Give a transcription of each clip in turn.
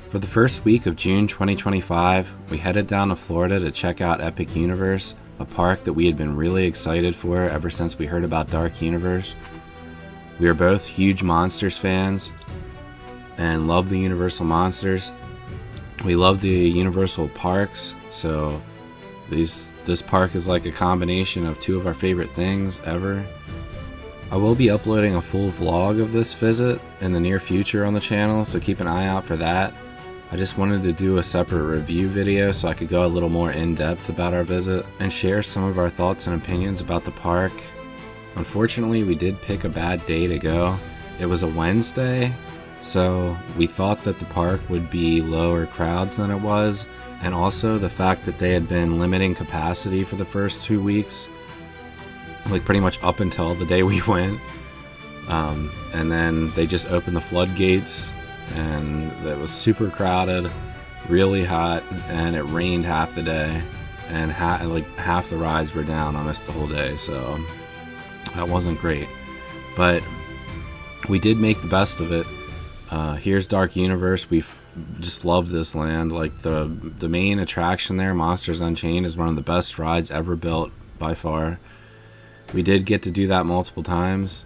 For the first week of June 2025, we headed down to Florida to check out Epic Universe, a park that we had been really excited for ever since we heard about Dark Universe. We are both huge Monsters fans and love the Universal Monsters. We love the Universal parks, so this park is like a combination of two of our favorite things ever. I will be uploading a full vlog of this visit in the near future on the channel, so keep an eye out for that. I just wanted to do a separate review video so I could go a little more in depth about our visit and share some of our thoughts and opinions about the park. Unfortunately, we did pick a bad day to go. It was a Wednesday, so we thought that the park would be lower crowds than it was, and also the fact that they had been limiting capacity for the first 2 weeks, like pretty much up until the day we went. And then they just opened the floodgates, and it was super crowded, really hot, and it rained half the day, and half the rides were down almost the whole day, so that wasn't great. But we did make the best of it. Here's Dark Universe. We've just loved this land. Like the main attraction there, Monsters Unchained, is one of the best rides ever built by far. We did get to do that multiple times.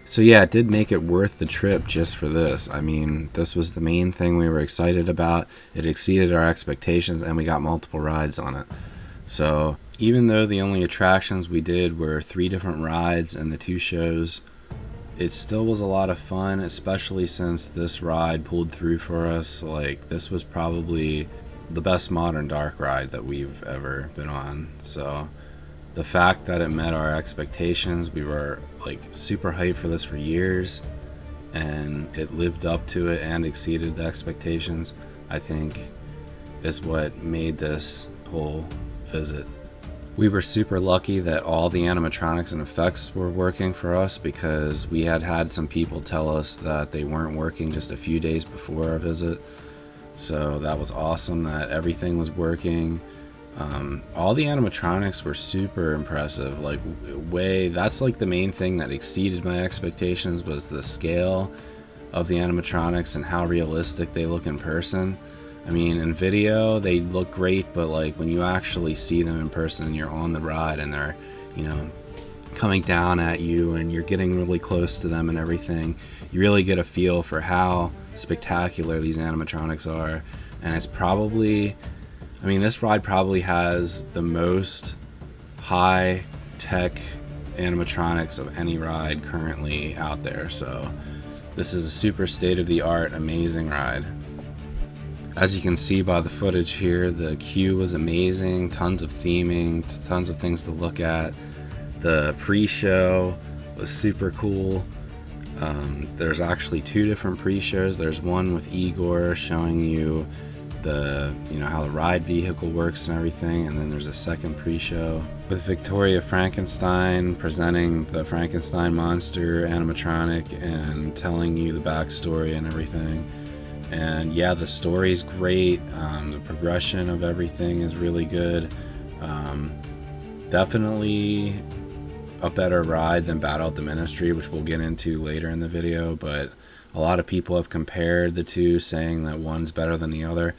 So yeah, it did make it worth the trip just for this. I mean, this was the main thing we were excited about. It exceeded our expectations, and we got multiple rides on it. So even though the only attractions we did were 3 different rides and the 2 shows, it still was a lot of fun, especially since this ride pulled through for us. Like, this was probably the best modern dark ride that we've ever been on. So the fact that it met our expectations, we were like super hyped for this for years, and it lived up to it and exceeded the expectations, I think is what made this whole visit. We were super lucky that all the animatronics and effects were working for us, because we had some people tell us that they weren't working just a few days before our visit. So that was awesome that everything was working. All the animatronics were super impressive. Like, that's like the main thing that exceeded my expectations, was the scale of the animatronics and how realistic they look in person. I mean, in video they look great, but like when you actually see them in person and you're on the ride and they're, coming down at you and you're getting really close to them and everything, you really get a feel for how spectacular these animatronics are. And it's probably, this ride probably has the most high-tech animatronics of any ride currently out there. So this is a super state-of-the-art, amazing ride. As you can see by the footage here, the queue was amazing. Tons of theming, tons of things to look at. The pre-show was super cool. There's actually 2 different pre-shows. There's one with Igor showing you how the ride vehicle works and everything, and then there's a second pre-show with Victoria Frankenstein presenting the Frankenstein monster animatronic and telling you the backstory and everything. And yeah, the story's great. The progression of everything is really good. Definitely a better ride than Battle at the Ministry, which we'll get into later in the video, but a lot of people have compared the 2, saying that one's better than the other.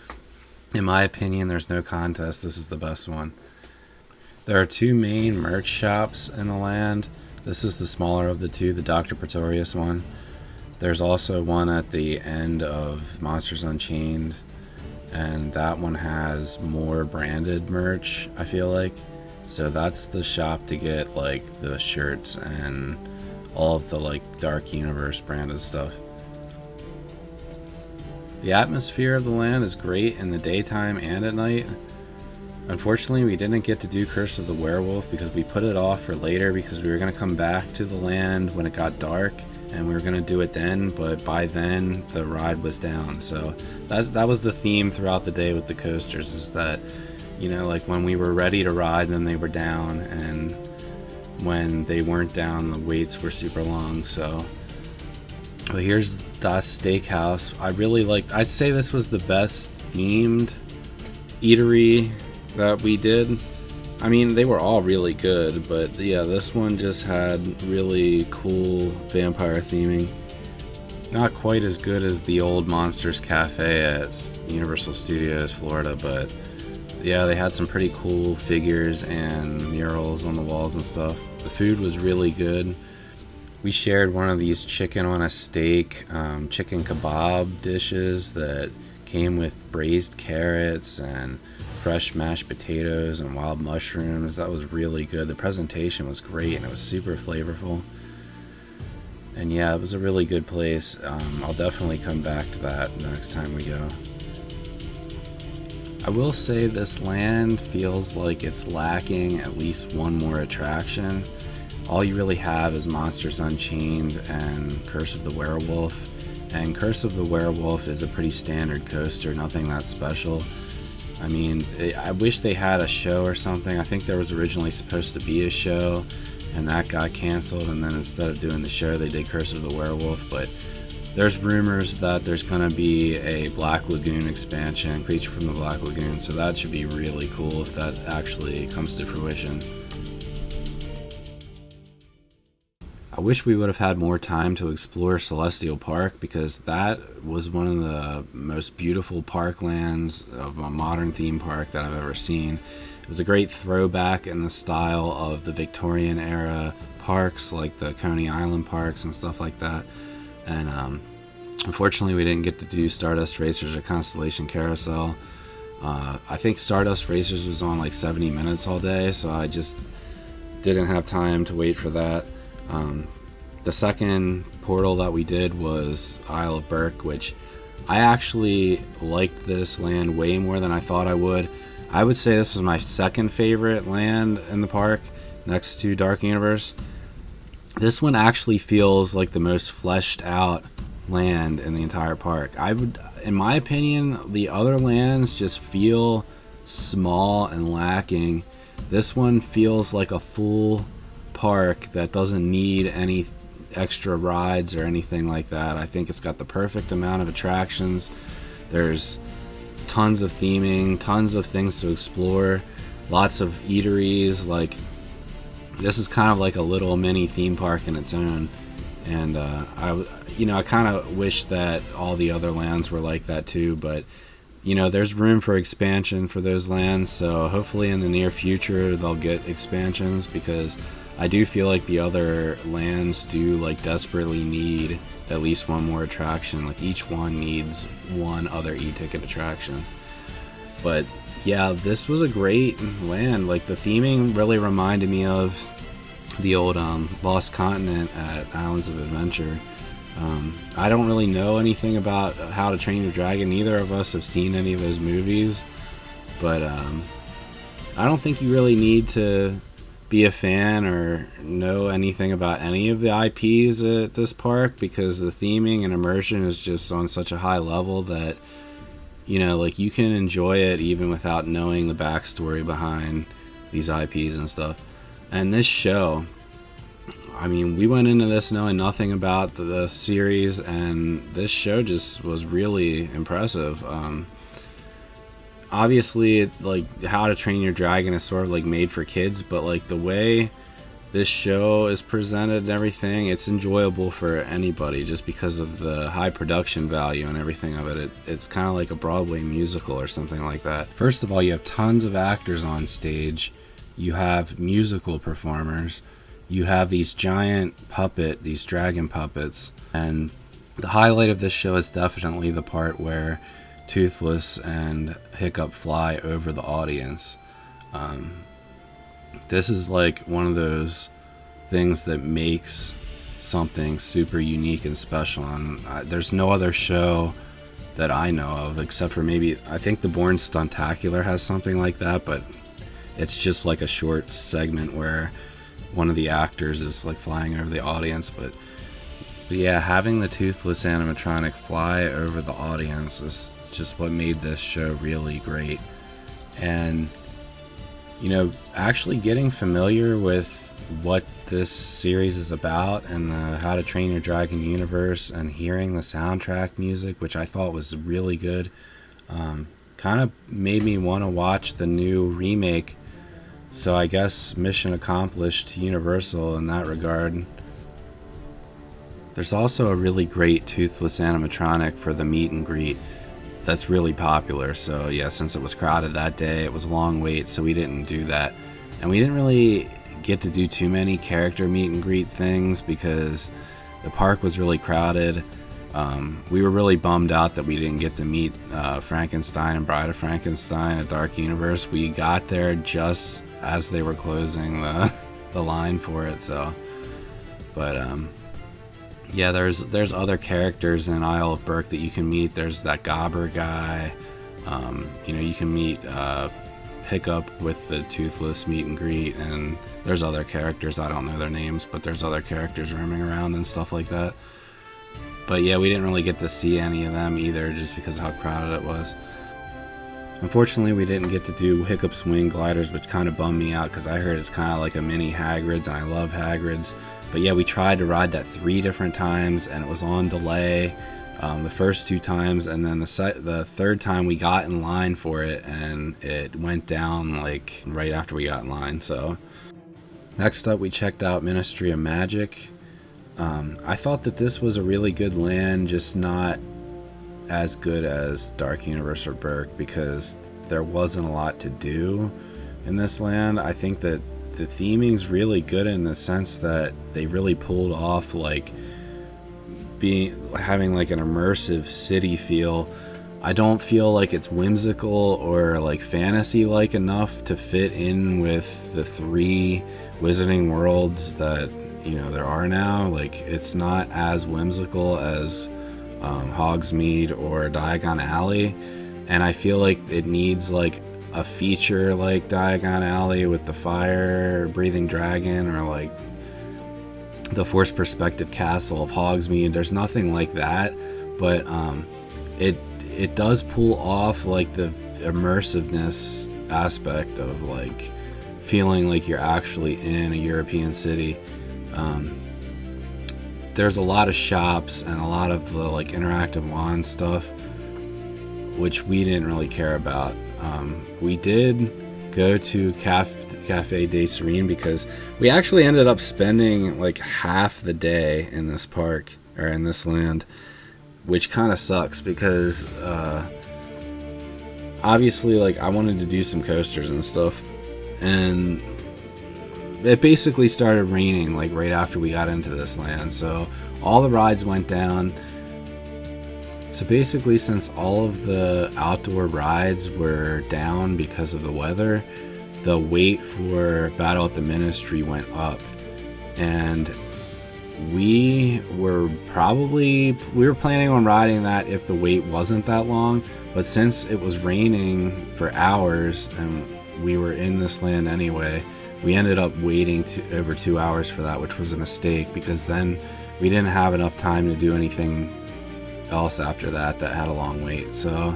In my opinion, there's no contest. This is the best one. There are 2 main merch shops in the land. This is the smaller of the 2, the Dr. Pretorius one. There's also one at the end of Monsters Unchained, and that one has more branded merch, I feel like. So that's the shop to get like the shirts and all of the like Dark Universe branded stuff. The atmosphere of the land is great in the daytime and at night. Unfortunately, we didn't get to do Curse of the Werewolf because we put it off for later, because we were going to come back to the land when it got dark, and we were going to do it then, but by then the ride was down. So that was the theme throughout the day with the coasters, is that, like when we were ready to ride, then they were down, and when they weren't down, the waits were super long. So well, here's Das Steakhouse. I'd say this was the best themed eatery that we did. They were all really good, but yeah, this one just had really cool vampire theming. Not quite as good as the old Monsters Cafe at Universal Studios Florida, but yeah, they had some pretty cool figures and murals on the walls and stuff. The food was really good. We shared one of these chicken on a steak, chicken kebab dishes that came with braised carrots and fresh mashed potatoes and wild mushrooms. That was really good. The presentation was great and it was super flavorful. And yeah, it was a really good place. I'll definitely come back to that the next time we go. I will say this land feels like it's lacking at least one more attraction. All you really have is Monsters Unchained and Curse of the Werewolf. And Curse of the Werewolf is a pretty standard coaster, nothing that special. I mean, I wish they had a show or something. I think there was originally supposed to be a show, and that got canceled, and then instead of doing the show, they did Curse of the Werewolf. But there's rumors that there's going to be a Black Lagoon expansion, Creature from the Black Lagoon, so that should be really cool if that actually comes to fruition. I wish we would have had more time to explore Celestial Park, because that was one of the most beautiful parklands of a modern theme park that I've ever seen. It was a great throwback in the style of the Victorian era parks, like the Coney Island parks and stuff like that. And unfortunately, we didn't get to do Stardust Racers or Constellation Carousel. I think Stardust Racers was on like 70 minutes all day, so I just didn't have time to wait for that. The second portal that we did was Isle of Berk, which I actually liked this land way more than I thought I would. I would say this was my second favorite land in the park, next to Dark Universe. This one actually feels like the most fleshed out land in the entire park. In my opinion, the other lands just feel small and lacking. This one feels like a full park that doesn't need any extra rides or anything like that. I think it's got the perfect amount of attractions. There's tons of theming, tons of things to explore, lots of eateries. Like, this is kind of like a little mini theme park in its own. And I kind of wish that all the other lands were like that too, but there's room for expansion for those lands, so hopefully in the near future they'll get expansions, because I do feel like the other lands do like desperately need at least one more attraction. Like, each one needs one other e-ticket attraction. But yeah, this was a great land. Like, the theming really reminded me of the old Lost Continent at Islands of Adventure. I don't really know anything about How to Train Your Dragon. Neither of us have seen any of those movies, but I don't think you really need to be a fan or know anything about any of the IPs at this park, because the theming and immersion is just on such a high level that like, you can enjoy it even without knowing the backstory behind these IPs and stuff. And this show, I mean, we went into this knowing nothing about the series, and this show just was really impressive. Obviously, like, How to Train Your Dragon is sort of like made for kids, but like, the way this show is presented and everything, it's enjoyable for anybody just because of the high production value and everything of it. It's kind of like a Broadway musical or something like that. First of all, you have tons of actors on stage. You have musical performers. You have these giant these dragon puppets. And the highlight of this show is definitely the part where Toothless and Hiccup fly over the audience. This is like one of those things that makes something super unique and special. And there's no other show that I know of, except for maybe, I think the Bourne Stuntacular has something like that, but it's just like a short segment where one of the actors is like flying over the audience. But yeah, having the Toothless animatronic fly over the audience is just what made this show really great. And actually getting familiar with what this series is about and the How to Train Your Dragon universe, and hearing the soundtrack music, which I thought was really good, kind of made me want to watch the new remake. So I guess mission accomplished to Universal in that regard. There's also a really great toothless animatronic for the meet and greet that's really popular. So yeah, since it was crowded that day, it was a long wait, so we didn't do that. And we didn't really get to do too many character meet and greet things because the park was really crowded. We were really bummed out that we didn't get to meet Frankenstein and Bride of Frankenstein at Dark Universe. We got there just as they were closing the line for it. So, but yeah, there's other characters in Isle of Berk that you can meet. There's that Gobber guy. You can meet Hiccup with the toothless meet and greet, and there's other characters. I don't know their names, but there's other characters roaming around and stuff like that. But yeah, we didn't really get to see any of them either, just because of how crowded it was. Unfortunately, we didn't get to do Hiccup's wing gliders, which kind of bummed me out because I heard it's kind of like a mini Hagrid's, and I love Hagrid's. But yeah, we tried to ride that 3 different times, and it was on delay the first 2 times, and then the third time we got in line for it, and it went down like right after we got in line. So next up, we checked out Ministry of Magic. I thought that this was a really good land, just not as good as Dark Universe or Berk because there wasn't a lot to do in this land. I think that the theming's really good in the sense that they really pulled off like having like an immersive city feel. I don't feel like it's whimsical or like fantasy like enough to fit in with the 3 Wizarding Worlds that there are now. Like, it's not as whimsical as Hogsmeade or Diagon Alley, and I feel like it needs like a feature like Diagon Alley with the fire breathing dragon, or like the Force Perspective Castle of Hogsmeade. There's nothing like that, but it does pull off like the immersiveness aspect of like feeling like you're actually in a European city. There's a lot of shops and a lot of the like interactive wand stuff, which we didn't really care about. We did go to Cafe de Serene because we actually ended up spending like half the day in this park or in this land, which kind of sucks because obviously like I wanted to do some coasters and stuff, and it basically started raining like right after we got into this land, so all the rides went down. So basically, since all of the outdoor rides were down because of the weather, the wait for Battle at the Ministry went up, and we were planning on riding that if the wait wasn't that long, but since it was raining for hours and we were in this land anyway, we ended up waiting over 2 hours for that, which was a mistake because then we didn't have enough time to do anything else after that had a long wait. So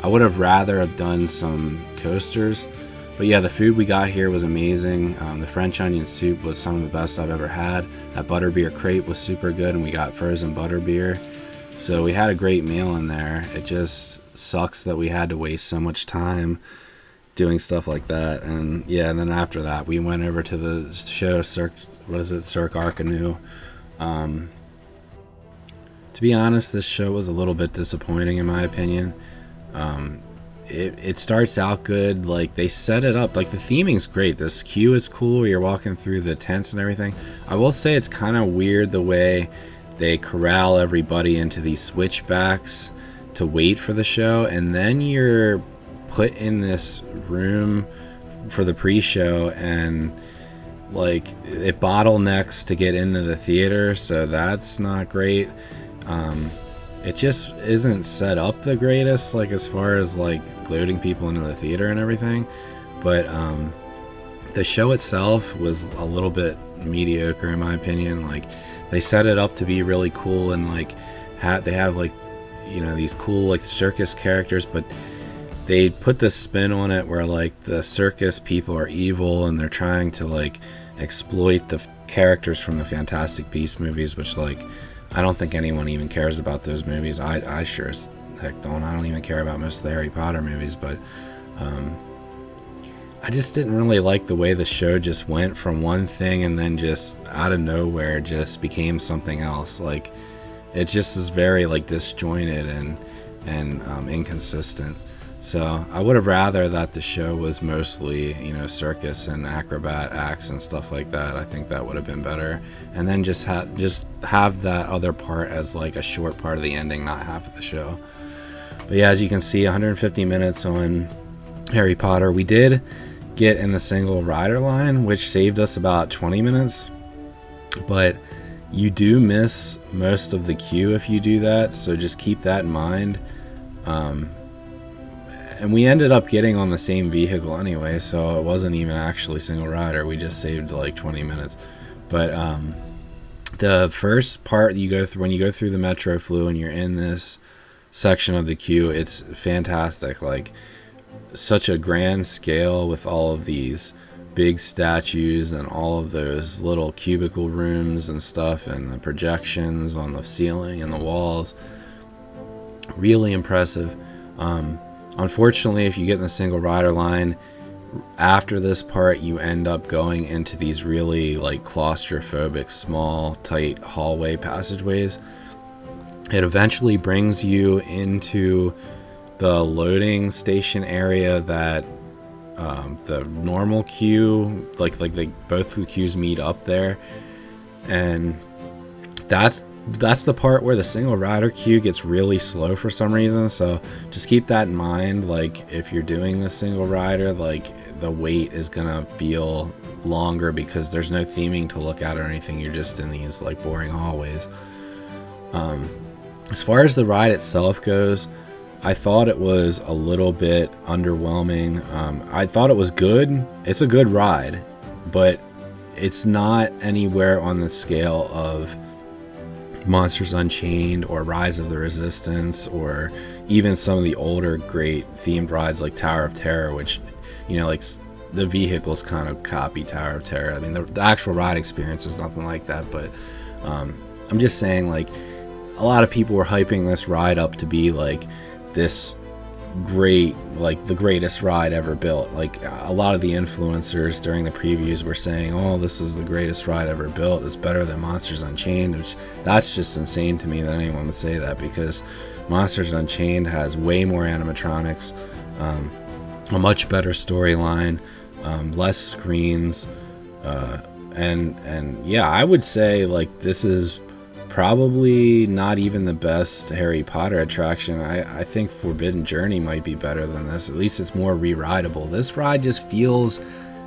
I would have rather have done some coasters. But yeah, the food we got here was amazing. The French onion soup was some of the best I've ever had. That butterbeer crepe was super good, and we got frozen butterbeer. So we had a great meal in there. It just sucks that we had to waste so much time doing stuff like that. And yeah, and then after that we went over to the show Cirque Arcanu. To be honest, this show was a little bit disappointing in my opinion. It starts out good, like they set it up, like the theming's great, this queue is cool, you're walking through the tents and everything. I will say it's kind of weird the way they corral everybody into these switchbacks to wait for the show, and then you're put in this room for the pre-show, and like it bottlenecks to get into the theater, so that's not great. It just isn't set up the greatest, like as far as like loading people into the theater and everything, but the show itself was a little bit mediocre in my opinion. Like they set it up to be really cool, and like they have like these cool like circus characters, but they put this spin on it where like the circus people are evil and they're trying to like exploit the characters from the Fantastic Beasts movies, which like I don't think anyone even cares about those movies. I sure as heck don't. I don't even care about most of the Harry Potter movies, but I just didn't really like the way the show just went from one thing and then just out of nowhere just became something else. Like, it just is very like disjointed and inconsistent. So I would have rather that the show was mostly, circus and acrobat acts and stuff like that. I think that would have been better. And then just have that other part as like a short part of the ending, not half of the show. But yeah, as you can see, 150 minutes on Harry Potter. We did get in the single rider line, which saved us about 20 minutes. But you do miss most of the queue if you do that, so just keep that in mind. And we ended up getting on the same vehicle anyway, so it wasn't even actually single rider. We just saved like 20 minutes. But the first part you go through, when you go through the Metro Flu and you're in this section of the queue, it's fantastic. Like, such a grand scale with all of these big statues and all of those little cubicle rooms and stuff, and the projections on the ceiling and the walls. Really impressive. Unfortunately, if you get in the single rider line, after this part you end up going into these really like claustrophobic, small, tight hallway passageways. It eventually brings you into the loading station area that the normal queue, like both the queues meet up there, and that's the part where the single rider queue gets really slow for some reason. So just keep that in mind. Like, if you're doing the single rider, like, the wait is gonna feel longer because there's no theming to look at or anything. You're just in these like boring hallways. As far as the ride itself goes, I thought it was a little bit underwhelming. I thought it was good. It's a good ride, but it's not anywhere on the scale of Monsters Unchained or Rise of the Resistance, or even some of the older great themed rides like Tower of Terror, which, like the vehicles kind of copy Tower of Terror. I mean, the actual ride experience is nothing like that, but I'm just saying, like, a lot of people were hyping this ride up to be like this great, like the greatest ride ever built. Like, a lot of the influencers during the previews were saying, oh, this is the greatest ride ever built, it's better than Monsters Unchained, which that's just insane to me that anyone would say that, because Monsters Unchained has way more animatronics, a much better storyline, less screens, and yeah, I would say like this is probably not even the best Harry Potter attraction. I think Forbidden Journey might be better than this. At least it's more re-rideable. This ride just feels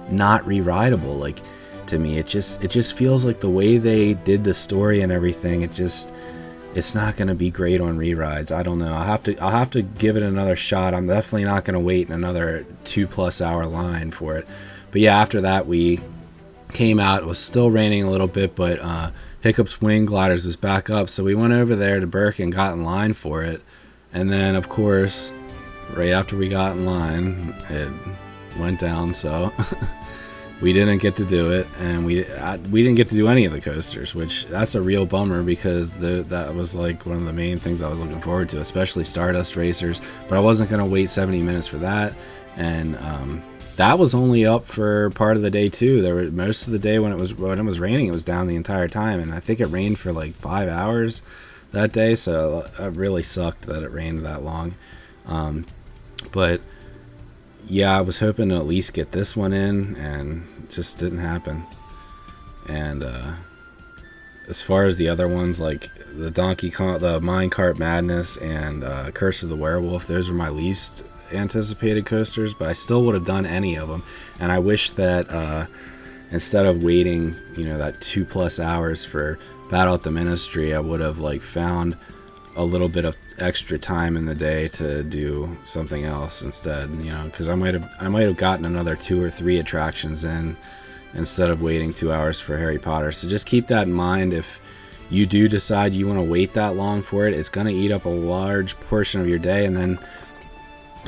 not re-rideable. Like, to me, it just feels like the way they did the story and everything, it's not going to be great on re-rides. I don't know. I'll have to give it another shot. I'm definitely not going to wait in another 2+ hour line for it. But yeah, after that we came out. It was still raining a little bit, but Hiccup's Wing Gliders was back up, so we went over there to Burke and got in line for it. And then, of course, right after we got in line, it went down, so we didn't get to do it, and we didn't get to do any of the coasters, which that's a real bummer, because that was like one of the main things I was looking forward to, especially Stardust Racers. But I wasn't going to wait 70 minutes for that, and that was only up for part of the day too. There were most of the day when it was raining, it was down the entire time, and I think it rained for like 5 hours that day, so it really sucked that it rained that long. But yeah, I was hoping to at least get this one in, and it just didn't happen. And as far as the other ones, like the Donkey Kong, the Minecart Madness, and Curse of the Werewolf, those were my least anticipated coasters, but I still would have done any of them. And I wish that instead of waiting that 2+ hours for Battle at the Ministry, I would have like found a little bit of extra time in the day to do something else instead, because I might have gotten another 2 or 3 attractions in instead of waiting 2 hours for Harry Potter. So just keep that in mind. If you do decide you want to wait that long for it, it's going to eat up a large portion of your day, and then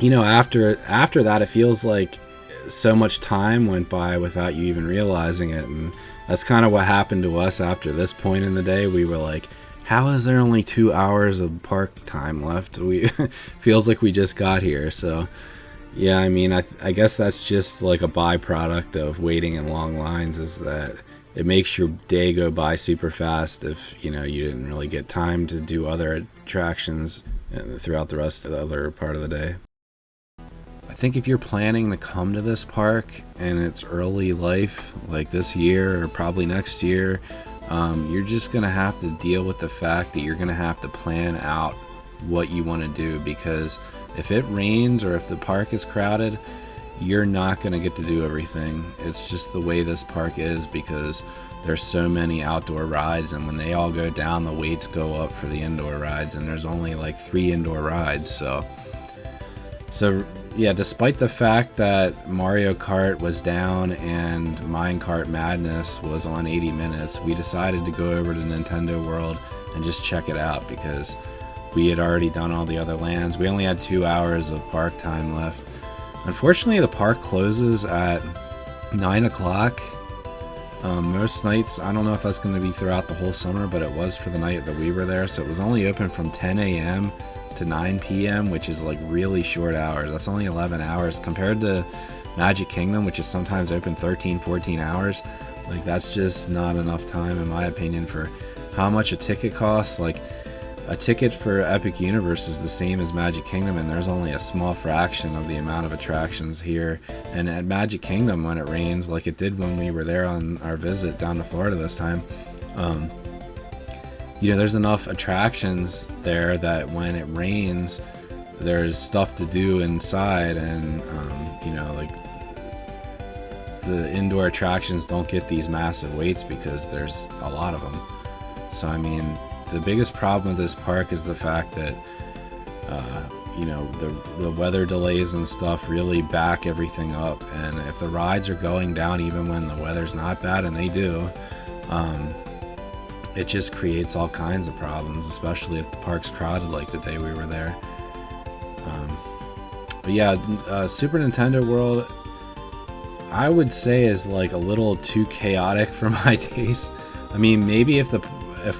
after that, it feels like so much time went by without you even realizing it. And that's kind of what happened to us after this point in the day. We were like, how is there only 2 hours of park time left? Feels like we just got here. So Yeah, I mean, I guess that's just like a byproduct of waiting in long lines, is that it makes your day go by super fast if, you know, you didn't really get time to do other attractions throughout the rest of the other part of the day. I think if you're planning to come to this park in its early life, like this year or probably next year, you're just going to have to deal with the fact that you're going to have to plan out what you want to do, because if it rains or if the park is crowded, you're not going to get to do everything. It's just the way this park is, because there's so many outdoor rides, and when they all go down, the waits go up for the indoor rides, and there's only like 3 indoor rides. So yeah, despite the fact that Mario Kart was down and Minecart Madness was on 80 minutes, we decided to go over to Nintendo World and just check it out, because we had already done all the other lands. We only had 2 hours of park time left. Unfortunately, the park closes at 9 o'clock. Most nights, I don't know if that's going to be throughout the whole summer, but it was for the night that we were there. So it was only open from 10 a.m. to 9 p.m., which is like really short hours. That's only 11 hours compared to Magic Kingdom, which is sometimes open 13, 14 hours. Like, that's just not enough time, in my opinion, for how much a ticket costs. Like, a ticket for Epic Universe is the same as Magic Kingdom, and there's only a small fraction of the amount of attractions here. And at Magic Kingdom, when it rains, like it did when we were there on our visit down to Florida this time, you know, there's enough attractions there that when it rains, there's stuff to do inside, and you know, like, the indoor attractions don't get these massive waits because there's a lot of them. So I mean, the biggest problem with this park is the fact that you know, the weather delays and stuff really back everything up, and if the rides are going down even when the weather's not bad, and they do, it just creates all kinds of problems, especially if the park's crowded like the day we were there. But yeah, Super Nintendo World, I would say, is like a little too chaotic for my taste. I mean, maybe if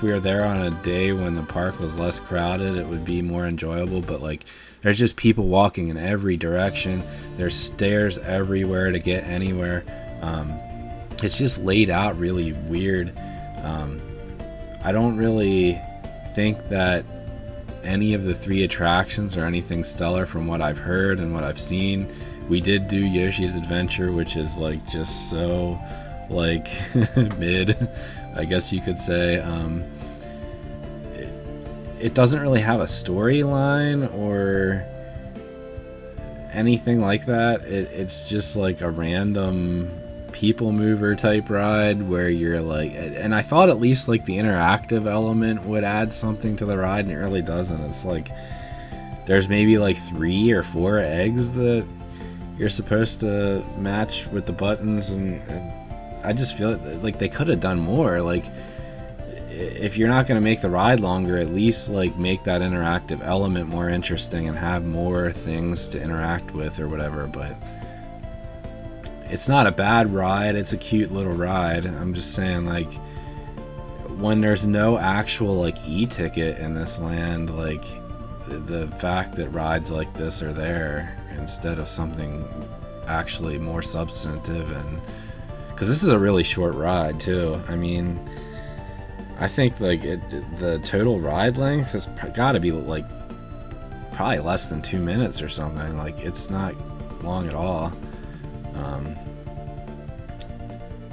we were there on a day when the park was less crowded, it would be more enjoyable, but like, there's just people walking in every direction. There's stairs everywhere to get anywhere. It's just laid out really weird. I don't really think that any of the 3 attractions are anything stellar from what I've heard and what I've seen. We did do Yoshi's Adventure, which is like just so like mid, I guess you could say. It doesn't really have a storyline or anything like that. It's just like a random people mover type ride where you're like, and I thought at least like the interactive element would add something to the ride, and it really doesn't. It's like there's maybe like 3 or 4 eggs that you're supposed to match with the buttons, and I just feel like they could have done more. Like, if you're not going to make the ride longer, at least like make that interactive element more interesting and have more things to interact with or whatever. But it's not a bad ride, it's a cute little ride. I'm just saying, like, when there's no actual like e-ticket in this land, like, the fact that rides like this are there instead of something actually more substantive, and because this is a really short ride too. I mean, I think like the total ride length has got to be like probably less than 2 minutes or something. Like, it's not long at all.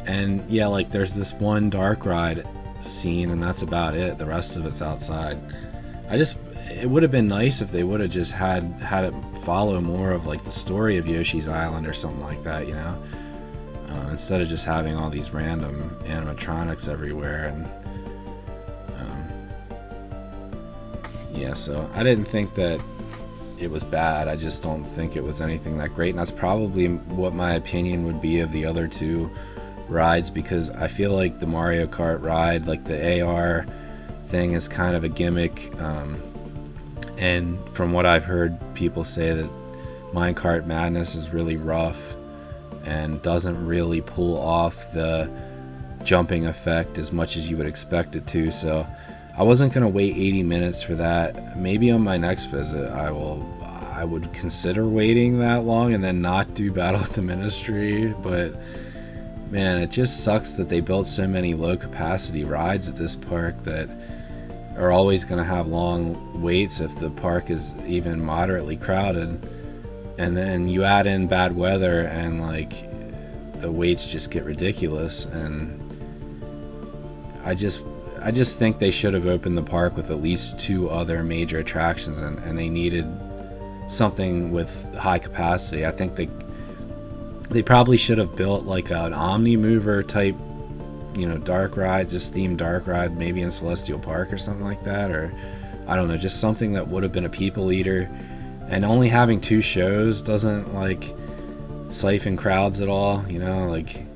And yeah, like, there's this one dark ride scene, and that's about it. The rest of it's outside. It would have been nice if they would have just had it follow more of like the story of Yoshi's Island or something like that, you know, instead of just having all these random animatronics everywhere. And yeah, so I didn't think that it was bad. I just don't think it was anything that great, and that's probably what my opinion would be of the other 2 rides, because I feel like the Mario Kart ride, like the AR thing, is kind of a gimmick, and from what I've heard people say, that Minecart Madness is really rough and doesn't really pull off the jumping effect as much as you would expect it to. So I wasn't going to wait 80 minutes for that. Maybe on my next visit I would consider waiting that long and then not do Battle at the Ministry, but man, it just sucks that they built so many low capacity rides at this park that are always going to have long waits if the park is even moderately crowded. And then you add in bad weather and like the waits just get ridiculous. And I just think they should have opened the park with at least 2 other major attractions, and they needed something with high capacity. I think they probably should have built like an Omni Mover type, dark ride, just themed dark ride, maybe in Celestial Park or something like that, or I don't know, just something that would have been a people eater. And only having 2 shows doesn't like siphon crowds at all, like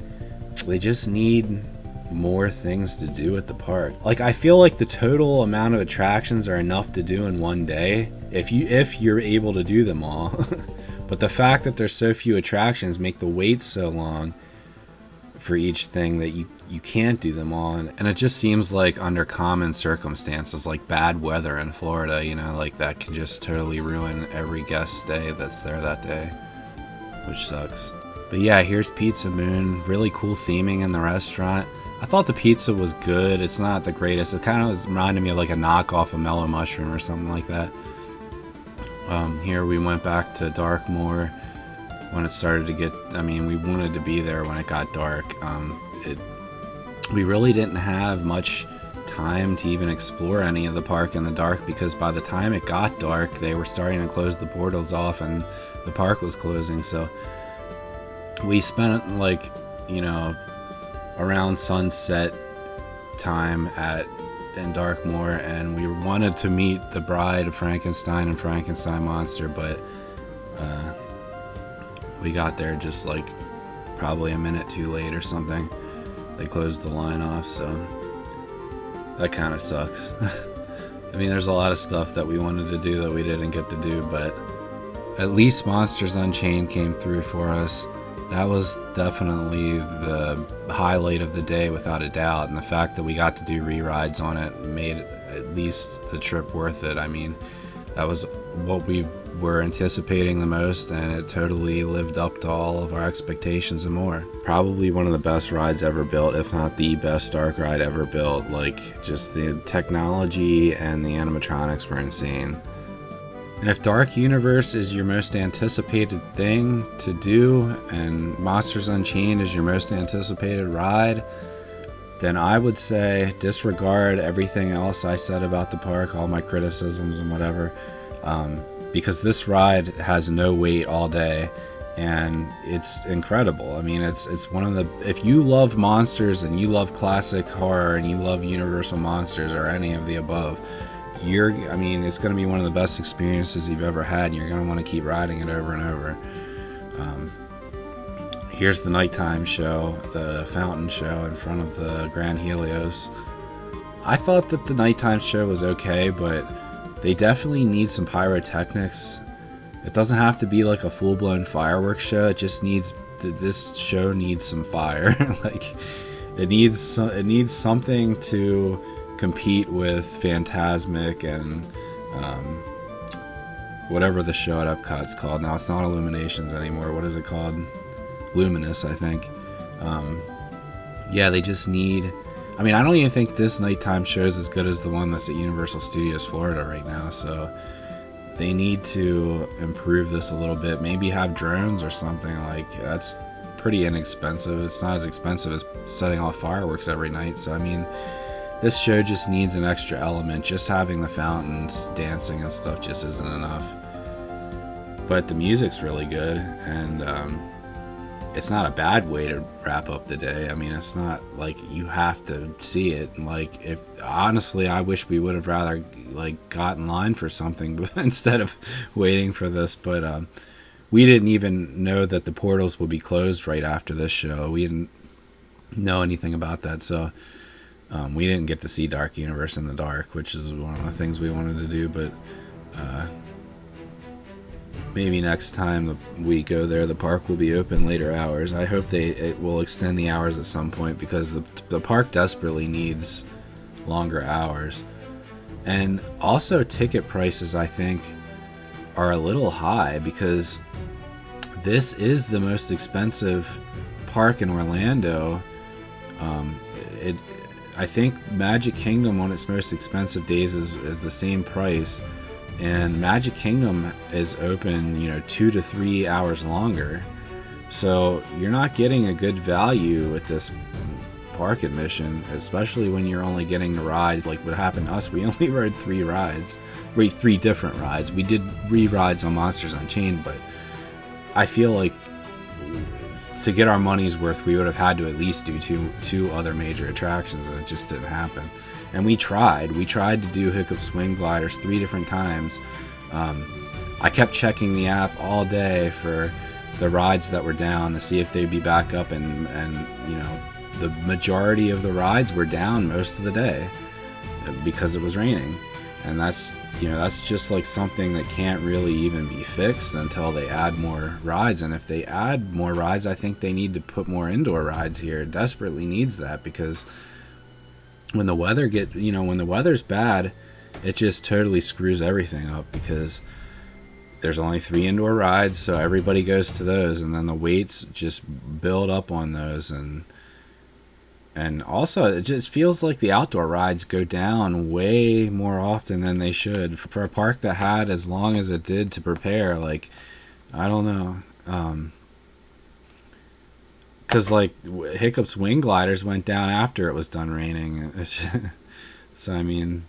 they just need more things to do at the park. Like I feel like the total amount of attractions are enough to do in one day if you're able to do them all. But the fact that there's so few attractions make the waits so long for each thing that you can't do them all. And it just seems like under common circumstances, like bad weather in Florida, like that can just totally ruin every guest stay that's there that day, which sucks. But yeah, here's Pizza Moon. Really cool theming in the restaurant. I thought the pizza was good. It's not the greatest. It kind of reminded me of like a knockoff of Mellow Mushroom or something like that. Here we went back to Darkmoor when it started to get, we wanted to be there when it got dark. We really didn't have much time to even explore any of the park in the dark, because by the time it got dark, they were starting to close the portals off and the park was closing. So we spent around sunset time in Darkmoor, and we wanted to meet the Bride of Frankenstein and Frankenstein Monster, but we got there just like probably a minute too late or something. They closed the line off, so that kind of sucks. There's a lot of stuff that we wanted to do that we didn't get to do, but at least Monsters Unchained came through for us. That was definitely the highlight of the day without a doubt, and the fact that we got to do re-rides on it made at least the trip worth it. That was what we were anticipating the most, and it totally lived up to all of our expectations and more. Probably one of the best rides ever built, if not the best dark ride ever built. Like, just the technology and the animatronics were insane. And if Dark Universe is your most anticipated thing to do, and Monsters Unchained is your most anticipated ride, then I would say disregard everything else I said about the park, all my criticisms and whatever, because this ride has no wait all day, and it's incredible. It's one of the, if you love monsters and you love classic horror and you love Universal Monsters or any of the above, it's going to be one of the best experiences you've ever had, and you're going to want to keep riding it over and over. Here's the nighttime show, the fountain show in front of the Grand Helios. I thought that the nighttime show was okay, but they definitely need some pyrotechnics. It doesn't have to be like a full-blown fireworks show. It just needs, this show needs some fire. It needs something to compete with Phantasmic and whatever the show at Epcot's called now. It's not Illuminations anymore. What is it called? Luminous, I think. They just need, I don't even think this nighttime show is as good as the one that's at Universal Studios Florida right now, so they need to improve this a little bit. Maybe have drones or something. That's pretty inexpensive. It's not as expensive as setting off fireworks every night. So this show just needs an extra element. Just having the fountains dancing and stuff just isn't enough. But the music's really good, and it's not a bad way to wrap up the day. It's not like you have to see it. If honestly, I wish we would have rather got in line for something instead of waiting for this. But we didn't even know that the portals would be closed right after this show. We didn't know anything about that, so we didn't get to see Dark Universe in the dark, which is one of the things we wanted to do. But maybe next time we go there, the park will be open later hours. I hope it will extend the hours at some point, because the park desperately needs longer hours. And also ticket prices, I think, are a little high, because this is the most expensive park in Orlando. I think Magic Kingdom on its most expensive days is the same price, and Magic Kingdom is open, 2 to 3 hours longer. So you're not getting a good value with this park admission, especially when you're only getting the rides. Like what happened to us, we only rode 3 different rides. We did re-rides on Monsters Unchained, but I feel like to get our money's worth, we would have had to at least do two other major attractions, and it just didn't happen. And we tried to do Hiccup Swing Gliders 3 different times. I kept checking the app all day for the rides that were down to see if they'd be back up, and the majority of the rides were down most of the day because it was raining. And that's just like something that can't really even be fixed until they add more rides. And if they add more rides, I think they need to put more indoor rides here. It desperately needs that, because when the weather's bad, it just totally screws everything up, because there's only 3 indoor rides, so everybody goes to those, and then the waits just build up on those. And also, it just feels like the outdoor rides go down way more often than they should for a park that had as long as it did to prepare. Like, I don't know. Because, Hiccup Swing Gliders went down after it was done raining. So, I mean,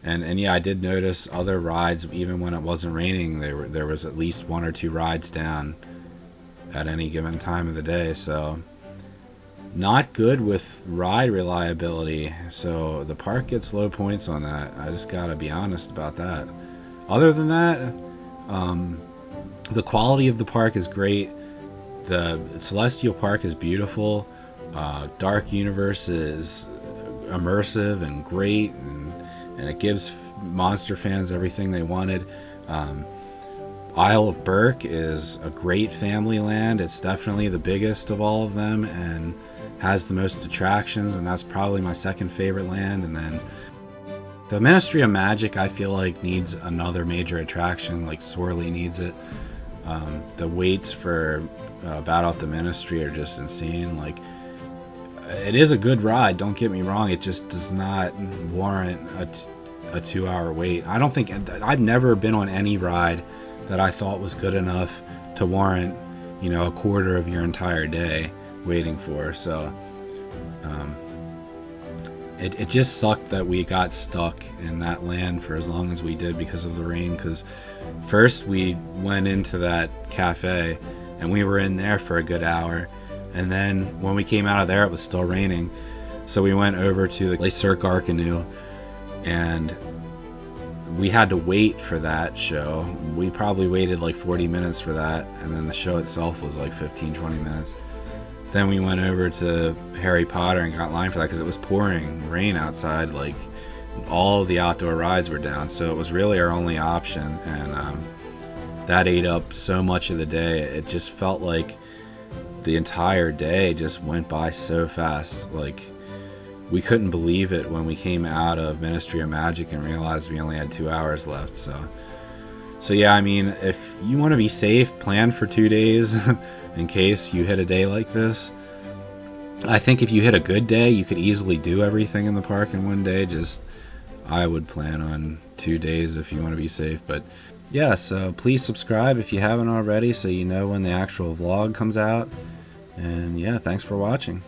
and yeah, I did notice other rides, even when it wasn't raining, there was at least 1 or 2 rides down at any given time of the day. So not good with ride reliability, so the park gets low points on that. I just gotta be honest about that. Other than that, the quality of the park is great. The Celestial Park is beautiful. Dark Universe is immersive and great, and it gives monster fans everything they wanted. Isle of Berk is a great family land. It's definitely the biggest of all of them and has the most attractions, and that's probably my second favorite land. And then the Ministry of Magic, I feel like, needs another major attraction, like sorely needs it. The waits for Battle at the Ministry are just insane. Like, it is a good ride, don't get me wrong, it just does not warrant a 2-hour wait. I've never been on any ride that I thought was good enough to warrant, a quarter of your entire day waiting for. So it just sucked that we got stuck in that land for as long as we did because of the rain. Because first we went into that cafe and we were in there for a good hour, and then when we came out of there it was still raining, so we went over to the Cirque Arcanu, and we had to wait for that show. We probably waited like 40 minutes for that, and then the show itself was like 15-20 minutes. Then we went over to Harry Potter and got in line for that because it was pouring rain outside. Like, all the outdoor rides were down, so it was really our only option, and that ate up so much of the day. It just felt like the entire day just went by so fast. Like, we couldn't believe it when we came out of Ministry of Magic and realized we only had 2 hours left. So yeah, I mean, if you want to be safe, plan for 2 days in case you hit a day like this. I think if you hit a good day, you could easily do everything in the park in 1 day. Just, I would plan on 2 days if you want to be safe. But yeah, so please subscribe if you haven't already, so you know when the actual vlog comes out. And yeah, thanks for watching.